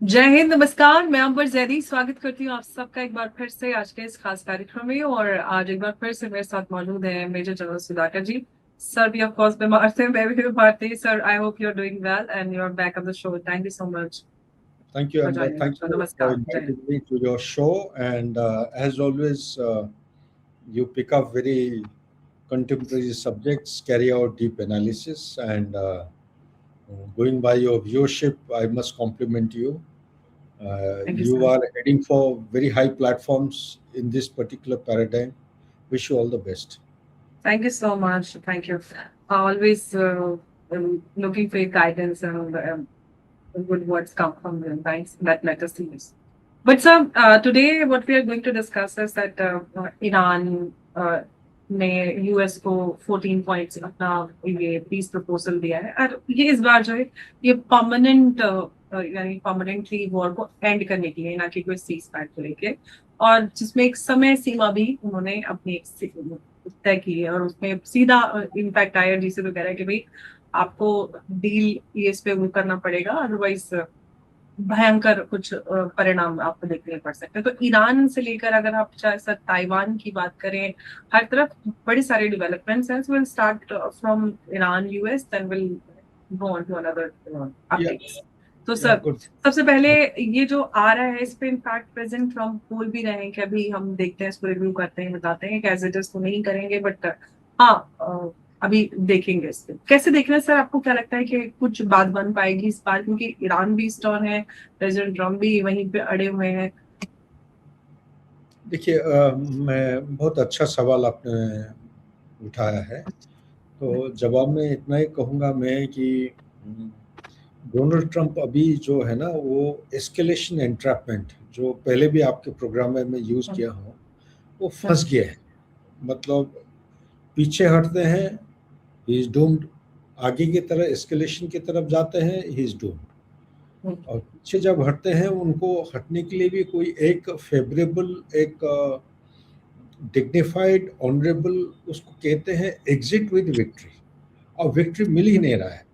जय हिंद, नमस्कार। मैं अंबर जैदी स्वागत करती हूँ आप सबका एक बार फिर से आज के इस खास कार्यक्रम में। और आज एक बार फिर से मेरे साथ मौजूद है major general Sudhakar ji. Sir भी ऑफ कोर्स बीमार थे, मैं भी बीमार थी। Sir, I hope you are doing well and you are back on the show. Thank you so much Thank you, for Amber. Joining. Thank you for नमस्कार, जय हिंद। inviting me to your show. And as always, you pick up very contemporary subjects, carry out deep analysis, and going by your viewership, I must compliment you. Thank you You sir. are heading for very high platforms in this particular paradigm. Wish you all the best. Thank you so much, thank you. Always looking for your guidance and good words come from you. Thanks. That matters to us. But sir, today what we are going to discuss is that Iran ने US को 14 points अपना ये piece proposal दिया है। और ये इस बार जो है ये परमानेंट यानी परमानेंटली वॉर को एंड करने के लिए, ना कि कोई सीज फायर को लेके। और जिसमें एक समय सीमा भी उन्होंने अपनी तय की है। और उसमें सीधा इम्पैक्ट आईआरजीसी पे कह रहा है कि भाई आपको डील ये इस पे वो करना पड़ेगा, अदरवाइज भयंकर कुछ परिणाम आपको देखने पड़ सकते हैं। तो ईरान से लेकर अगर आप चाहे सर ताइवान की बात करें, हर तरफ बड़ी सारी डेवलपमेंट्स हैं। Will start from Iran US, then will go on to another Yeah, updates. तो yeah, सर, good. सबसे पहले ये जो आ रहा है इस पे इनफैक्ट प्रेसिडेंट ट्रम्प बोल भी रहे हैं कि अभी हम देखते हैं, इसको रिव्यू करते हैं, बताते हैं कि एज इट इज तो नहीं करेंगे, बट हाँ अभी देखेंगे। इस पे कैसे देख रहे हैं सर? आपको क्या लगता है कि कुछ बात बन पाएगी इस बार? क्योंकि ईरान भी स्टॉन है, प्रेसिडेंट ट्रम्प भी वहीं पे अड़े हुए हैं। देखिए, मैं बहुत अच्छा सवाल आपने उठाया है। तो जवाब में इतना ही कहूँगा मैं कि डोनाल्ड ट्रंप अभी जो है ना, वो एस्केलेशन एंट्रैपमेंट जो पहले भी आपके प्रोग्राम में मैं यूज़ किया हूँ, वो फंस गया है। मतलब पीछे हटते हैं, ही इज डूम्ड। आगे की तरह एस्केलेशन की तरफ जाते हैं, ही इज डूम्ड। और पीछे जब हटते हैं, उनको हटने के लिए भी कोई एक फेवरेबल, एक डिग्निफाइड, ऑनरेबल, उसको कहते हैं एग्जिट विद विक्ट्री। और विक्ट्री मिल ही नहीं रहा है,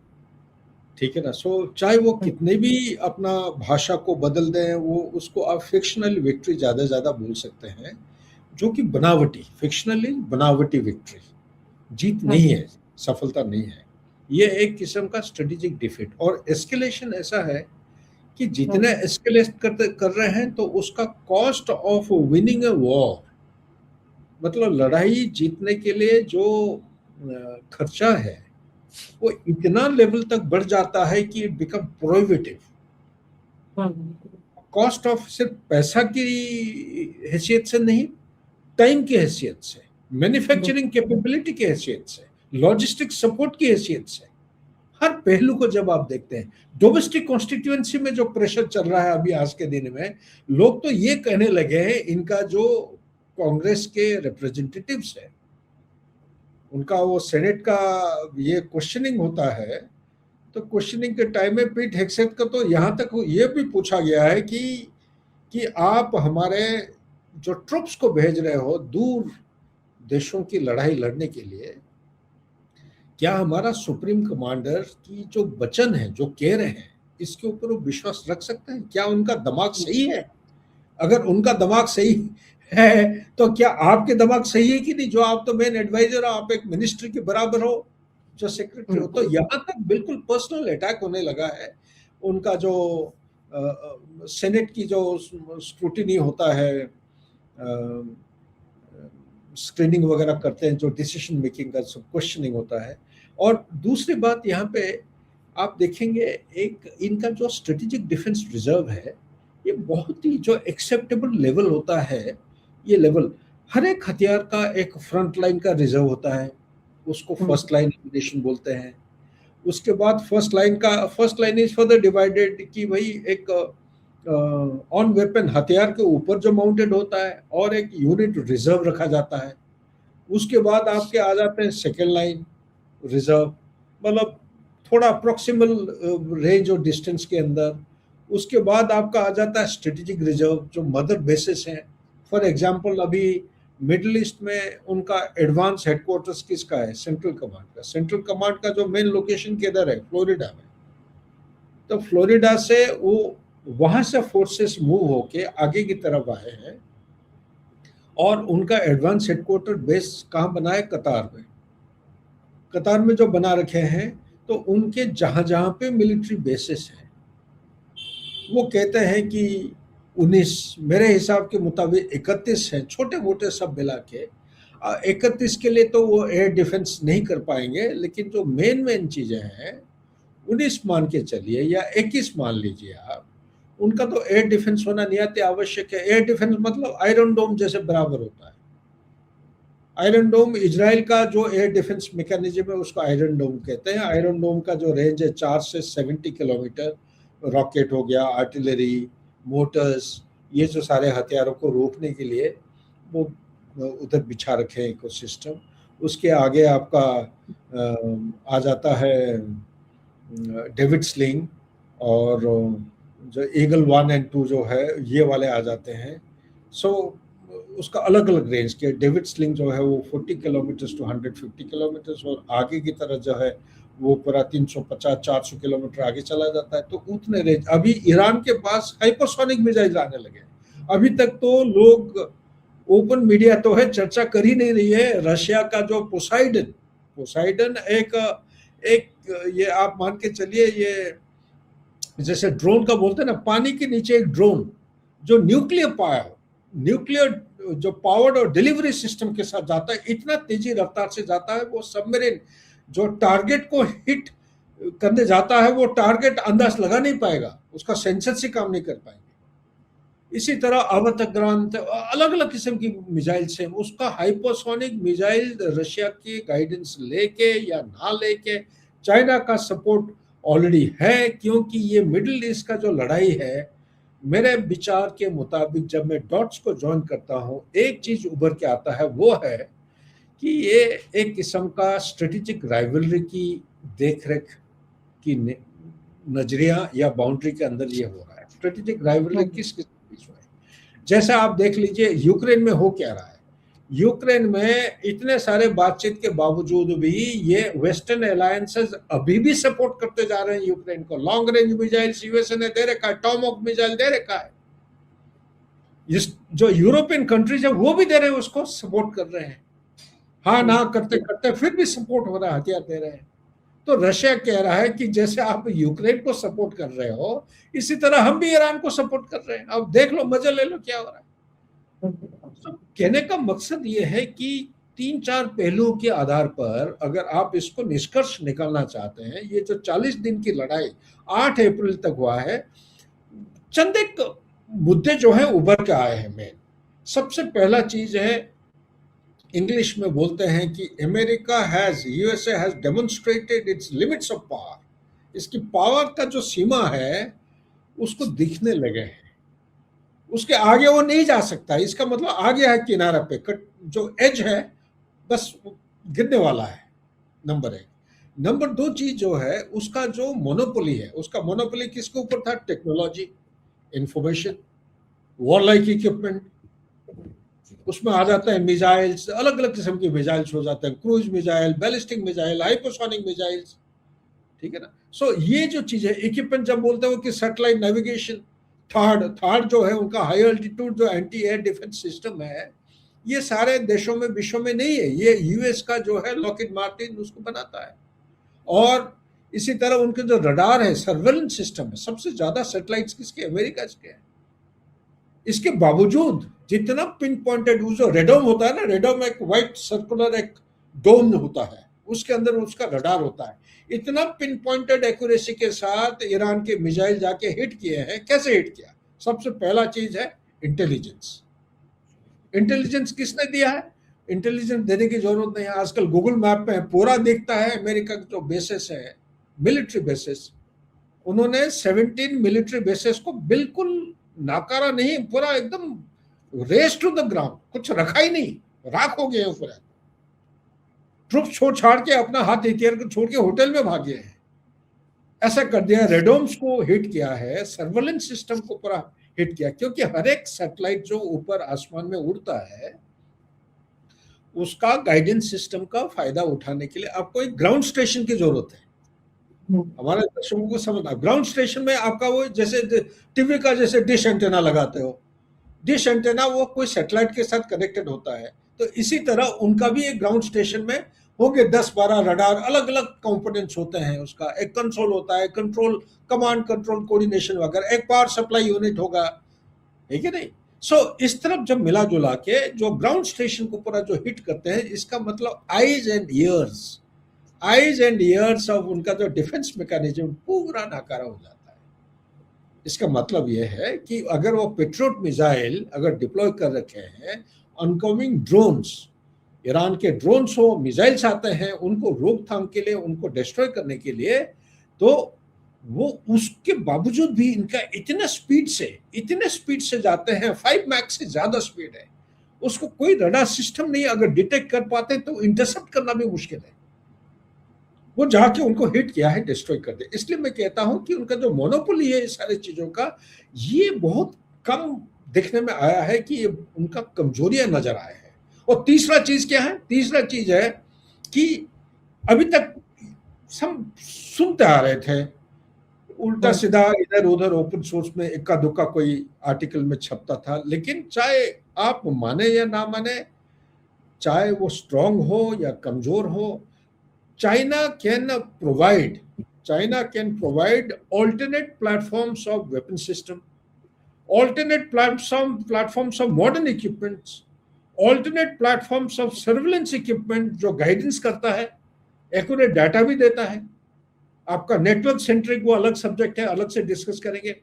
ठीक है ना। सो चाहे वो कितने भी अपना भाषा को बदल दें, वो उसको आप फिक्शनल विक्ट्री ज़्यादा बोल सकते हैं, जो कि बनावटी, फिक्शनली बनावटी विक्ट्री, जीत नहीं है, सफलता नहीं है। ये एक किस्म का स्ट्रेटेजिक डिफीट। और एस्केलेशन ऐसा है कि जितने एस्केलेट कर रहे हैं, तो उसका cost of winning a war, मतलब लड़ाई जीतने के लिए जो खर्चा है, वो इतना लेवल तक बढ़ जाता है कि it become prohibitive. Cost of सिर्फ पैसा की हैसियत से नहीं, टाइम की हैसियत से, मैन्युफैक्चरिंग कैपेबिलिटी की हैसियत से, लॉजिस्टिक सपोर्ट की हैसियत से, हर पहलू को जब आप देखते हैं, डोमेस्टिक कॉन्स्टिट्यूएंसी में जो प्रेशर चल रहा है अभी आज के दिन में, लोग तो ये कहने लगे हैं, इनका जो कांग्रेस के रिप्रेजेंटेटिव्स है, उनका वो सेनेट का ये क्वेश्चनिंग होता है, तो क्वेश्चनिंग के टाइम में पीट हेगसेथ का तो यहाँ तक ये भी पूछा गया है कि आप हमारे जो ट्रुप्स को भेज रहे हो दूर देशों की लड़ाई लड़ने के लिए, क्या हमारा सुप्रीम कमांडर की जो वचन है, जो कह रहे हैं, इसके ऊपर वो विश्वास रख सकते हैं? क्या उनका दिमाग सही है? अगर उनका दिमाग सही है, तो क्या आपके दिमाग सही है कि नहीं? जो आप तो मेन एडवाइजर हो, आप एक मिनिस्टर के बराबर हो, जो सेक्रेटरी हो। तो यहाँ तक बिल्कुल पर्सनल अटैक होने लगा है। उनका जो सेनेट की जो स्क्रूटिनी होता है, स्क्रीनिंग वगैरह करते हैं, जो डिसीजन मेकिंग का सब क्वेश्चनिंग होता है। और दूसरी बात यहाँ पे आप देखेंगे, एक इनका जो स्ट्रेटेजिक डिफेंस रिजर्व है, ये बहुत ही जो एक्सेप्टेबल लेवल होता है, ये लेवल हर एक हथियार का एक फ्रंट लाइन का रिजर्व होता है, उसको फर्स्ट लाइन एमिनेशन बोलते हैं। उसके बाद first line is further divided कि भाई एक ऑन वेपन हथियार के ऊपर जो माउंटेड होता है, और एक यूनिट रिजर्व रखा जाता है। उसके बाद आपके आ जाते हैं सेकेंड लाइन रिजर्व, मतलब थोड़ा अप्रोक्सीमल रेंज और डिस्टेंस के अंदर। उसके बाद आपका आ जाता है स्ट्रेटेजिक रिजर्व, जो मदर बेसिस हैं। फॉर एग्जांपल अभी मिडिल ईस्ट में उनका एडवांस हेडक्वार्टर्स किसका है? सेंट्रल कमांड का। सेंट्रल कमांड का जो मेन लोकेशन किधर है? फ्लोरिडा में। तो फ्लोरिडा से वो वहां से फोर्सेस मूव होके आगे की तरफ आए हैं और उनका एडवांस हेडक्वार्टर बेस कहाँ बना है? कतार में। कतार में जो बना रखे हैं, तो उनके जहां जहां पे मिलिट्री बेसिस हैं, वो कहते हैं कि 19, मेरे हिसाब के मुताबिक 31 हैं, छोटे मोटे सब मिला के। 31 के लिए तो वो एयर डिफेंस नहीं कर पाएंगे, लेकिन जो मेन मेन चीजें हैं 19 मान के चलिए या 21 मान लीजिए आप, उनका तो एयर डिफेंस होना निहायत आवश्यक है। एयर डिफेंस मतलब आयरन डोम जैसे बराबर होता है। आयरन डोम इजराइल का जो एयर डिफेंस मैकेनिज्म है उसको आयरन डोम कहते हैं। आयरन डोम का जो रेंज है 4 से 70 किलोमीटर, रॉकेट हो गया, आर्टिलरी, मोटर्स, ये जो सारे हथियारों को रोकने के लिए वो उधर बिछा रखे हैं इकोसिस्टम। उसके आगे आपका आ जाता है डेविड स्लिंग, और जो ईगल 1 और 2 जो है ये वाले आ जाते हैं। सो उसका अलग अलग रेंज के डेविड स्लिंग जो है वो 40 किलोमीटर टू 150 किलोमीटर, और आगे की तरफ जो है वो पूरा 350-400 किलोमीटर आगे चला जाता है। तो उतने रेंज, अभी ईरान के पास हाइपरसोनिक मिसाइल आने लगे। अभी तक तो लोग, ओपन मीडिया तो है, चर्चा कर ही नहीं रही है। रशिया का जो पोसाइडन पोसाइडन एक एक ये आप मान के चलिए, ये जैसे ड्रोन का बोलते हैं ना, पानी के नीचे एक ड्रोन जो न्यूक्लियर जो पावर्ड और डिलीवरी सिस्टम के साथ जाता है, इतना तेजी रफ्तार से जाता है, वो सबमरीन जो टारगेट को हिट करने जाता है वो टारगेट अंदाज लगा नहीं पाएगा, उसका सेंसर से काम नहीं कर पाएंगे। इसी तरह अवतग्रांत, अलग अलग किस्म की मिसाइल से, उसका हाइपरसोनिक मिसाइल रशिया की गाइडेंस लेके या ना लेके, चाइना का सपोर्ट ऑलरेडी है, क्योंकि ये मिडिल ईस्ट का जो लड़ाई है, मेरे विचार के मुताबिक जब मैं डॉट्स को ज्वाइन करता हूँ, एक चीज उभर के आता है, वो है कि ये एक किस्म का स्ट्रेटेजिक राइवलरी की देखरेख की नजरिया या बाउंड्री के अंदर ये हो रहा है। स्ट्रेटेजिक राइवलरी किस किस बीच में? जैसे आप देख लीजिए यूक्रेन में हो क्या रहा है। यूक्रेन में इतने सारे बातचीत के बावजूद भी ये वेस्टर्न अलायंसेस अभी भी सपोर्ट करते जा रहे हैं यूक्रेन को। लॉन्ग रेंज मिसाइल यूएसए ने दे रखा है, टॉमहॉक मिसाइल दे रखा है, जो यूरोपियन कंट्रीज है वो भी दे रहे हैं, उसको सपोर्ट कर रहे हैं। हाँ ना करते करते फिर भी सपोर्ट हो रहा है, हथियार दे रहे हैं। तो रशिया कह रहा है कि जैसे आप यूक्रेन को सपोर्ट कर रहे हो, इसी तरह हम भी ईरान को सपोर्ट कर रहे हैं, अब देख लो, मजा ले लो क्या हो रहा है। तो कहने का मकसद ये है कि 3-4 पहलुओं के आधार पर अगर आप इसको निष्कर्ष निकालना चाहते हैं, ये जो 40 दिन की लड़ाई 8 अप्रैल तक हुआ है, चंद एक मुद्दे जो है उभर के आए हैं। मेन सबसे पहला चीज है, इंग्लिश में बोलते हैं कि USA has demonstrated it's limits of power. इसकी पावर का जो सीमा है उसको दिखने लगे हैं, उसके आगे वो नहीं जा सकता। इसका मतलब आ गया है किनारा पे, जो एज है बस गिरने वाला है, नंबर 1। नंबर 2 चीज जो है, उसका जो मोनोपोली है, उसका मोनोपोली किसके ऊपर था? Technology, information, war like equipment. उसमें आ जाता है मिसाइल्स, अलग अलग किस्म के मिसाइल्स हो जाते हैं, cruise missile, ballistic missile, hypersonic missiles, ठीक है ना। सो ये जो चीज है, इक्विपमेंट जब बोलते हो कि सैटेलाइट नेविगेशन, थर्ड जो है उनका हाई अल्टीट्यूड जो एंटी एयर डिफेंस सिस्टम है, ये सारे देशों में, विश्व में नहीं है, ये यूएस का जो है लॉकहीड मार्टिन उसको बनाता है। और इसी तरह उनके जो रडार है, सर्वेलेंस सिस्टम है, सबसे ज्यादा सैटेलाइट्स किसके? अमेरिका के हैं। इसके बावजूद जितना पिन पॉइंटेड, जो रेडोम होता है ना, रेडोम एक व्हाइट सर्कुलर एक डोम होता है, उसके अंदर उसका रडार होता है, इतना पिन पॉइंटेड एक्यूरेसी के साथ ईरान के मिसाइल जाके हिट किए हैं। कैसे हिट किया? सबसे पहला चीज है इंटेलिजेंस। इंटेलिजेंस किसने दिया है? इंटेलिजेंस देने की जरूरत नहीं है, आजकल गूगल मैप में पूरा दिखता है। अमेरिका के जो बेसिस है, मिलिट्री बेसिस, उन्होंने 17 मिलिट्री बेसिस को बिल्कुल नाकारा नहीं, पूरा एकदम रेस टू द ग्राउंड, कुछ रखा ही नहीं, राख हो गए ऊपर। ट्रुप छोड़ छाड़ के अपना हाथ हथियार को छोड़ के होटल में भागे हैं, ऐसा कर दिया। रेडोम्स को हिट किया है, सर्वेलेंस सिस्टम को पूरा हिट किया, क्योंकि हर एक सैटेलाइट जो ऊपर आसमान में उड़ता है, उसका गाइडेंस सिस्टम का फायदा उठाने के लिए आपको एक ग्राउंड स्टेशन की जरूरत है। हमारे दर्शकों को समझना, ग्राउंड स्टेशन में आपका वो जैसे टीवी का जैसे डिश एंटेना लगाते हो, डिश एंटेना वो कोई सैटेलाइट के साथ कनेक्टेड होता है, तो इसी तरह उनका भी एक ग्राउंड स्टेशन में होंगे 10-12 रडार, अलग अलग कंपोनेंट्स होते हैं उसका, एक कंसोल होता है, कंट्रोल, कमांड कंट्रोल कोऑर्डिनेशन वगैरह, एक पावर सप्लाई यूनिट होगा, है कि नहीं। सो इस तरफ जब मिला जुला के जो ग्राउंड स्टेशन को पूरा जो हिट करते हैं, इसका मतलब आईज एंड ईयर्स ऑफ उनका जो डिफेंस मैकेनिज्म पूरा नाकारा हो जाता है। इसका मतलब यह है कि अगर वो पेट्रियट मिसाइल अगर डिप्लॉय कर रखे हैं, अनकमिंग ड्रोन्स, ईरान के ड्रोन्स हो, मिसाइल्स आते हैं उनको रोकथाम के लिए, उनको डिस्ट्रॉय करने के लिए, तो वो उसके बावजूद भी इनका इतने स्पीड से जाते हैं, 5 मैक से ज्यादा स्पीड है, उसको कोई रडार सिस्टम नहीं अगर डिटेक्ट कर पाते तो इंटरसेप्ट करना भी मुश्किल है। वो जाके उनको हिट किया है, डिस्ट्रॉय कर दे। इसलिए मैं कहता हूं कि उनका जो मोनोपोली है इस सारी चीजों का, ये बहुत कम देखने में आया है कि ये उनका कमजोरियां नजर आए हैं। और तीसरा चीज क्या है, तीसरा चीज है कि अभी तक हम सुनते आ रहे थे उल्टा सीधा इधर उधर ओपन सोर्स में इक्का दुक्का कोई आर्टिकल में छपता था, लेकिन चाहे आप माने या ना माने, चाहे वो स्ट्रांग हो या कमजोर हो, China can provide alternate platforms of weapon system, alternate platforms of modern equipments, alternate platforms of surveillance equipment जो गाइडेंस करता है, एक्यूरेट डाटा भी देता है। आपका नेटवर्क सेंट्रिक वो अलग सब्जेक्ट है, अलग से डिस्कस करेंगे,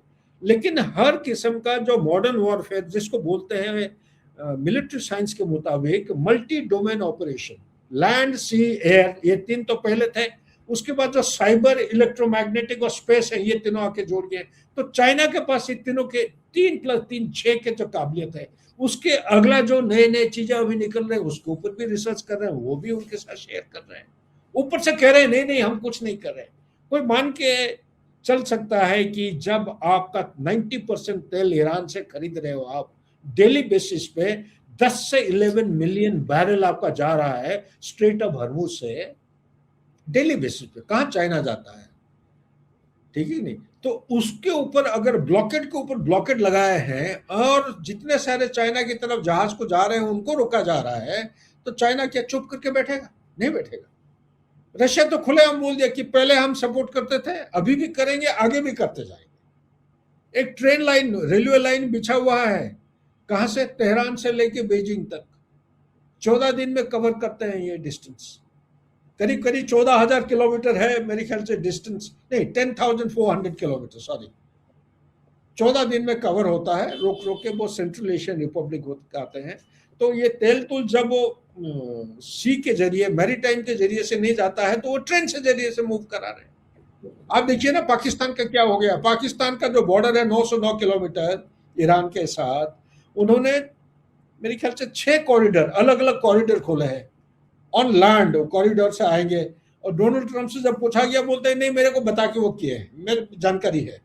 लेकिन हर किस्म का जो मॉडर्न वॉरफेयर जिसको बोलते हैं मिलिट्री साइंस के मुताबिक मल्टी डोमेन ऑपरेशन, लैंड सी एयर, ये 3 तो पहले थे, उसके बाद जो साइबर, इलेक्ट्रोमैग्नेटिक और स्पेस है, ये तीनों आके जोड़ गए। तो चाइना के पास इन तीनों के 3+3 6 के जो काबिलियत है, उसके अगला जो नए नए चीजें अभी निकल रहे हैं उसके ऊपर भी रिसर्च कर रहे हैं, वो भी उनके साथ शेयर कर रहे हैं। ऊपर से कह रहे हैं नहीं नहीं हम कुछ नहीं कर रहे। कोई मान के चल सकता है कि जब आपका 90% तेल ईरान से खरीद रहे हो आप डेली बेसिस पे, 10 से 11 मिलियन बैरल आपका जा रहा है स्ट्रेट ऑफ हॉर्मुज से डेली बेसिस पे, कहां चाइना जाता है, ठीक है नहीं। तो उसके ऊपर अगर ब्लॉकेड के ऊपर ब्लॉकेड लगाए हैं और जितने सारे चाइना की तरफ जहाज को जा रहे हैं उनको रोका जा रहा है, तो चाइना क्या चुप करके बैठेगा? नहीं बैठेगा। रशिया तो खुलेआम बोल दिया कि पहले हम सपोर्ट करते थे, अभी भी करेंगे, आगे भी करते जाएंगे। एक ट्रेन लाइन, रेलवे लाइन बिछा हुआ है, कहां से? तेहरान से लेके बीजिंग तक 14 दिन में कवर करते हैं ये डिस्टेंस। करीब करीब 14,000 किलोमीटर है मेरे ख्याल से डिस्टेंस, नहीं 10,400 किलोमीटर, सॉरी, 14 दिन में कवर होता है, रोक रोक के। वो सेंट्रल एशियन रिपब्लिक आते हैं। तो ये तेल तुल जब वो सी के जरिए, मैरीटाइम के जरिए से नहीं जाता है, तो वो ट्रेन से जरिए से मूव करा रहे हैं। आप देखिए ना पाकिस्तान का क्या हो गया। पाकिस्तान का जो बॉर्डर है 909 किलोमीटर ईरान के साथ, उन्होंने मेरे ख्याल से 6 कॉरिडोर, अलग अलग कॉरिडोर खोले हैं ऑन लैंड, कॉरिडोर से आएंगे। और डोनाल्ड ट्रंप से जब पूछा गया, बोलते हैं नहीं मेरे को बता के वो किए हैं, मेरे जानकारी है।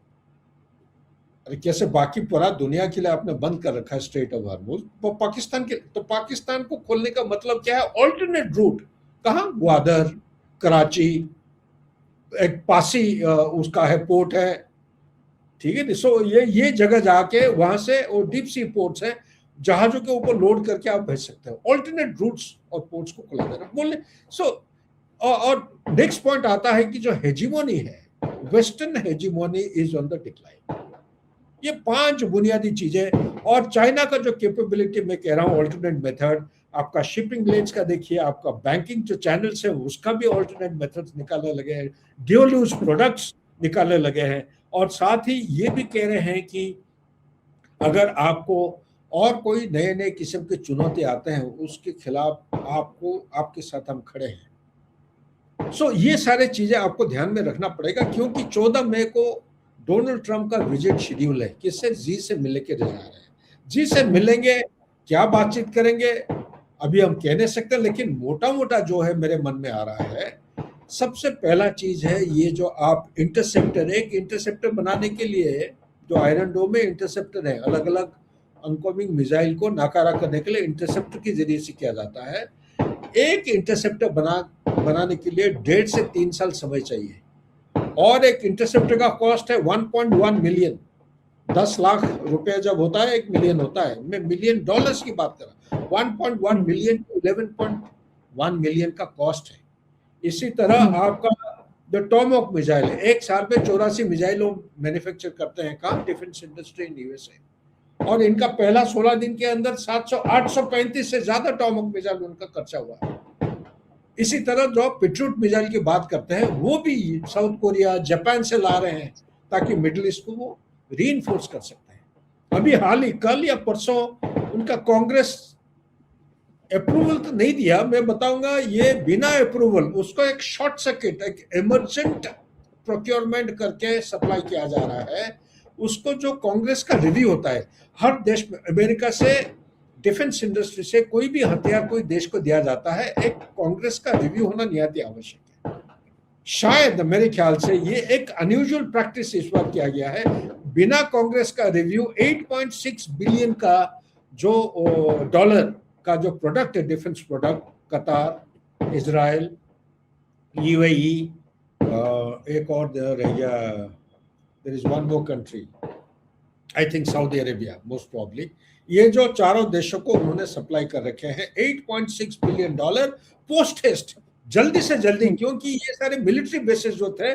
अरे कैसे बाकी पूरा दुनिया के लिए आपने बंद कर रखा है स्ट्रेट ऑफ हॉर्मुज, तो पाकिस्तान के, तो पाकिस्तान को खोलने का मतलब क्या है? ऑल्टरनेट रूट, कहां? ग्वादर, कराची, एक पासी उसका है पोर्ट है, ठीक है। सो ये जगह जाके वहां से, और डीप सी पोर्ट्स है, जहाजों के ऊपर लोड करके आप भेज सकते हो। ऑल्टरनेट रूट्स और पोर्ट्स को खुला देना बोलने। सो और नेक्स्ट पॉइंट आता है कि जो हेजिमोनी है, western hegemony is on the decline. ये 5 बुनियादी चीजें। और चाइना का जो कैपेबिलिटी मैं कह रहा हूँ, ऑल्टरनेट मेथड, आपका शिपिंग लेन्स का देखिए, आपका बैंकिंग जो चैनल्स है उसका भी ऑल्टरनेट मेथड्स निकालने लगे हैं, ड्यूल यूज प्रोडक्ट्स निकालने लगे हैं। और साथ ही ये भी कह रहे हैं कि अगर आपको और कोई नए नए किस्म के चुनौती आते हैं, उसके खिलाफ आपको, आपके साथ हम खड़े हैं। सो ये सारे चीजें आपको ध्यान में रखना पड़ेगा, क्योंकि 14 मई को डोनाल्ड ट्रंप का विजिट शेड्यूल है। किससे? जी से मिलने के जा रहे हैं। जी से मिलेंगे, क्या बातचीत करेंगे अभी हम कह नहीं सकते, लेकिन मोटा मोटा जो है मेरे मन में आ रहा है, सबसे पहला चीज है ये जो आप इंटरसेप्टर, एक इंटरसेप्टर बनाने के लिए, जो आयरन डोम में इंटरसेप्टर है, अलग अलग अनकमिंग मिसाइल को नाकारा करने के लिए इंटरसेप्टर के जरिए से किया जाता है। एक इंटरसेप्टर बनाने के लिए 1.5 से 3 साल समय चाहिए। और एक इंटरसेप्टर का कॉस्ट है 1.1 मिलियन। 10 लाख रुपए जब होता है 1 मिलियन होता है, मैं मिलियन डॉलर्स की बात कर रहा हूँ। 1.1 मिलियन टू 11.1 मिलियन का कॉस्ट है। इसी तरह आपका जो टॉमहॉक मिसाइल है, एक साल में 84 मिसाइल मैन्युफैक्चर करते हैं कहाँ, डिफेंस इंडस्ट्री इन यूएसए, और इनका पहला 16 दिन के अंदर 835 से ज्यादा टॉमहॉक मिसाइल उनका खर्चा हुआ है। इसी तरह जो पेट्रियट मिसाइल की बात करते हैं वो भी साउथ कोरिया जापान से ला रहे हैं ताकि मिडिल ईस्ट को वो रीइंफोर्स कर सकते हैं। अभी हाल ही कल या परसों उनका कांग्रेस अप्रूवल तो नहीं दिया, मैं बताऊंगा ये बिना अप्रूवल उसको एक शॉर्ट सर्किट, एक इमरजेंट प्रोक्योरमेंट करके सप्लाई किया जा रहा है। उसको जो कांग्रेस का रिव्यू होता है हर देश में, अमेरिका से डिफेंस इंडस्ट्री से कोई भी हथियार कोई देश को दिया जाता है, एक कांग्रेस का रिव्यू होना निहायत आवश्यक है। शायद मेरे ख्याल से ये एक अनयूजुअल प्रैक्टिस इस बार किया गया है, बिना कांग्रेस का रिव्यू 8.6 बिलियन का जो डॉलर का जो प्रोडक्ट है, defence product, Qatar, Israel, UAE, एक और रह गया, there is one more country, I think Saudi Arabia most probably, ये जो चारों देशों को उन्होंने सप्लाई कर रखे हैं 8.6 बिलियन डॉलर पोस्ट हेस्ट, जल्दी से जल्दी, क्योंकि ये सारे मिलिट्री बेसिस जो थे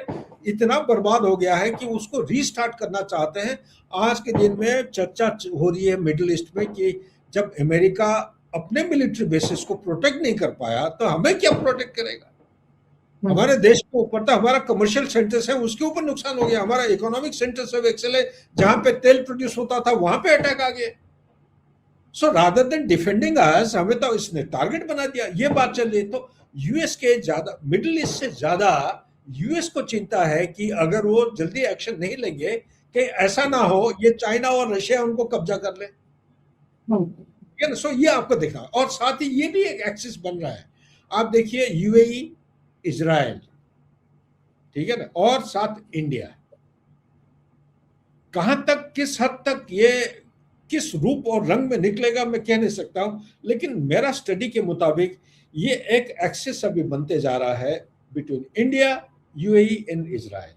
इतना बर्बाद हो गया है कि उसको रीस्टार्ट करना चाहते हैं। आज के दिन में चर्चा हो रही है मिडिल ईस्ट में कि जब अमेरिका अपने मिलिट्री बेसिस को प्रोटेक्ट नहीं कर पाया तो हमें क्या प्रोटेक्ट करेगा। हमारे देश के ऊपर तो हमारा कमर्शियल सेंटर्स है उसके ऊपर नुकसान हो गया, हमारा इकोनॉमिक सेंटर्स ऑफ एक्सेल है जहां पे तेल प्रोड्यूस होता था वहां पे अटैक आ गया। सो रादर देन डिफेंडिंग अस, हमें तो इसने टारगेट बना दिया। ये बात चल रही तो यूएस के ज्यादा, मिडिल ईस्ट से ज्यादा यूएस को चिंता है कि अगर वो जल्दी एक्शन नहीं लेंगे कि ऐसा ना हो ये चाइना और रशिया उनको कब्जा कर ले। सो ये आपको देखना, और साथ ही ये भी एक एक्सिस बन रहा है। आप देखिए यूएई, इजराइल, ठीक है ना, और साथ इंडिया, कहां तक किस हद तक ये किस रूप और रंग में निकलेगा मैं कह नहीं सकता हूं, लेकिन मेरा स्टडी के मुताबिक ये एक एक्सिस अभी बनते जा रहा है between India, UAE and Israel.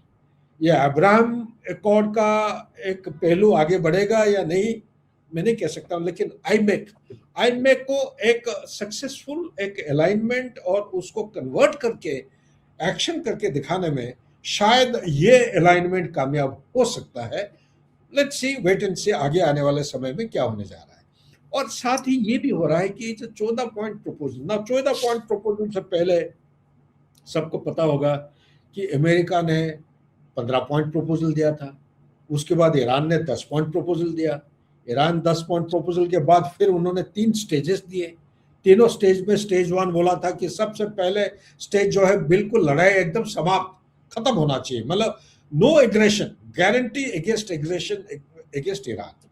ये अब्राहम अकॉर्ड का एक पहलू आगे बढ़ेगा या नहीं मैं नहीं कह सकता हूं, लेकिन आईमेक को एक सक्सेसफुल एक अलाइनमेंट और उसको कन्वर्ट करके एक्शन करके दिखाने में शायद ये अलाइनमेंट कामयाब हो सकता है। लेट्स सी, वेट एंड सी, आगे आने वाले समय में क्या होने जा रहा है। और साथ ही ये भी हो रहा है कि जो 14 पॉइंट प्रपोजल, ना 14 पॉइंट प्रपोजल से पहले सबको पता होगा कि अमेरिका ने 15 पॉइंट प्रपोजल दिया था, उसके बाद ईरान ने 10 पॉइंट प्रपोजल दिया, ईरान 10 पॉइंट प्रपोजल के बाद फिर उन्होंने 3 स्टेजेस दिए। तीनों स्टेज में स्टेज 1 बोला था कि सबसे पहले स्टेज जो है बिल्कुल लड़ाई एकदम समाप्त खत्म होना चाहिए, मतलब no aggression, guarantee against aggression against Iran.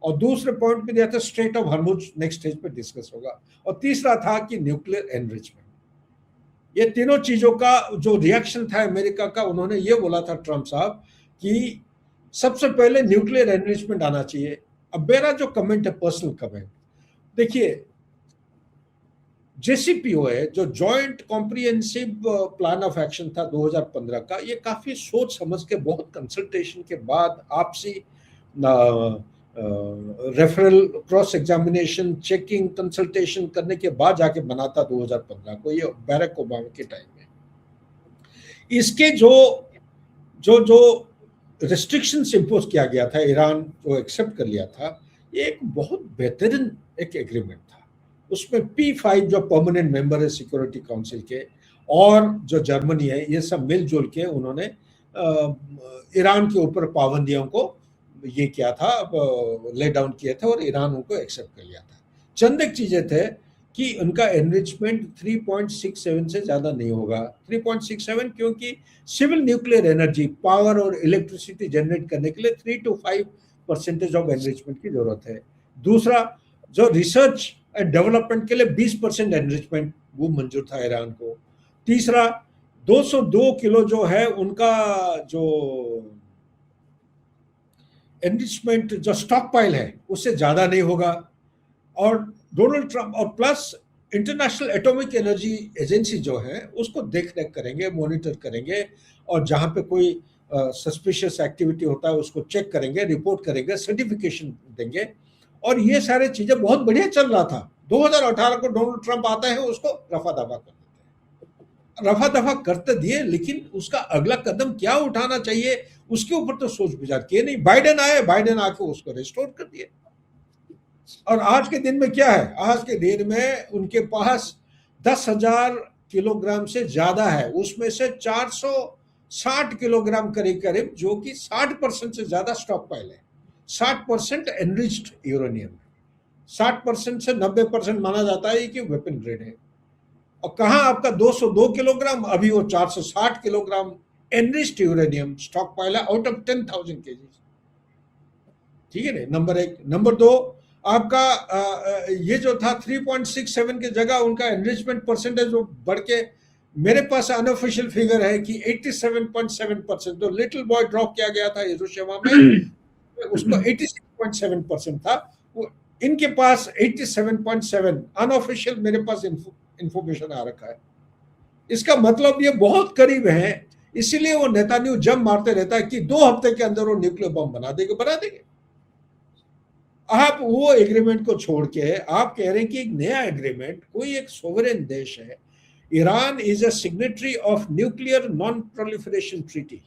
और दूसरे पॉइंट पे दिया था strait of Hormuz next stage पे डिस्कस होगा, और तीसरा था कि न्यूक्लियर एनरिचमेंट। ये तीनों चीजों का जो रिएक्शन था अमेरिका का, उन्होंने ये बोला था ट्रंप साहब कि सबसे पहले न्यूक्लियर एनरिचमेंट आना चाहिए। अब मेरा जो कमेंट है पर्सनल कमेंट, देखिए JCPOA जो joint comprehensive plan of action था 2015 का, ये काफी सोच समझ के बहुत कंसल्टेशन के बाद आपसी referral cross examination checking consultation करने के बाद जाके बना था 2015 को, ये बैरक ओबामा के टाइम में। इसके जो जो जो रिस्ट्रिक्शंस इंपोज किया गया था, ईरान जो एक्सेप्ट कर लिया था, ये एक बहुत बेहतरीन एक एग्रीमेंट था। उसमें P5 जो परमानेंट मेंबर है सिक्योरिटी काउंसिल के, और जो जर्मनी है, ये सब मिलजुल के उन्होंने ईरान के ऊपर पाबंदियों को ये किया था, ले डाउन किए थे, और ईरान उनको एक्सेप्ट कर लिया था। चंद एक चीजें थे कि उनका एनरिचमेंट 3.67 से ज्यादा नहीं होगा। 3.67 क्योंकि सिविल न्यूक्लियर एनर्जी, पावर और इलेक्ट्रिसिटी जनरेट करने के लिए 3 to 5% ऑफ एनरिचमेंट की जरूरत है। दूसरा, जो रिसर्च एंड डेवलपमेंट के लिए 20% एनरिचमेंट वो मंजूर था ईरान को। तीसरा, 202 किलो जो है उनका जो एनरिचमेंट जो स्टॉक पाइल है उससे ज्यादा नहीं होगा। और डोनाल्ड ट्रंप, और plus international atomic energy agency जो है उसको देख रेख करेंगे, मॉनिटर करेंगे, और जहाँ पे कोई सस्पिशियस एक्टिविटी होता है उसको चेक करेंगे, रिपोर्ट करेंगे, सर्टिफिकेशन देंगे। और ये सारे चीजें बहुत बढ़िया चल रहा था। 2018 को डोनाल्ड ट्रंप आता है, उसको रफा दफा कर देते हैं, रफा दफा करते दिए, लेकिन उसका अगला कदम क्या उठाना चाहिए उसके ऊपर तो सोच विचार किए नहीं। बाइडेन आए, बाइडेन आके उसको रिस्टोर कर दिए। और आज के दिन में क्या है, आज के दिन में उनके पास 10,000 किलोग्राम से ज्यादा है, उसमें से 460 किलोग्राम करीब करीब, जो कि 60% से ज्यादा स्टॉक पाइल है। 60% एनरिच्ड यूरेनियम, 60% से 90% माना जाता है कि वेपन ग्रेड है। और कहाँ आपका 202 किलोग्राम, अभी वो 460 kilogram enriched uranium stock pile है आउट ऑफ 10,000 केजी। ठीक है ना, नंबर एक। नंबर दो, आपका ये जो था 3.67 की जगह उनका एनरिचमेंट परसेंटेज वो बढ़ के, मेरे पास अनऑफिशियल फिगर है कि 87.7%, जो लिटिल बॉय ड्रॉप किया गया था हिरोशिमा में, उसको 86.7% था, वो इनके पास 87.7 अनऑफिशियल मेरे पास इंफॉर्मेशन आ रखा है। इसका मतलब ये बहुत करीब है, इसीलिए वो नेतान्याहू जम मारते रहता है कि 2 हफ्ते के अंदर वो न्यूक्लियर बम बना देंगे। आप वो एग्रीमेंट को छोड़ के आप कह रहे हैं कि एक नया एग्रीमेंट, कोई एक सोवरेन देश है, Iran is a signatory of nuclear non proliferation treaty.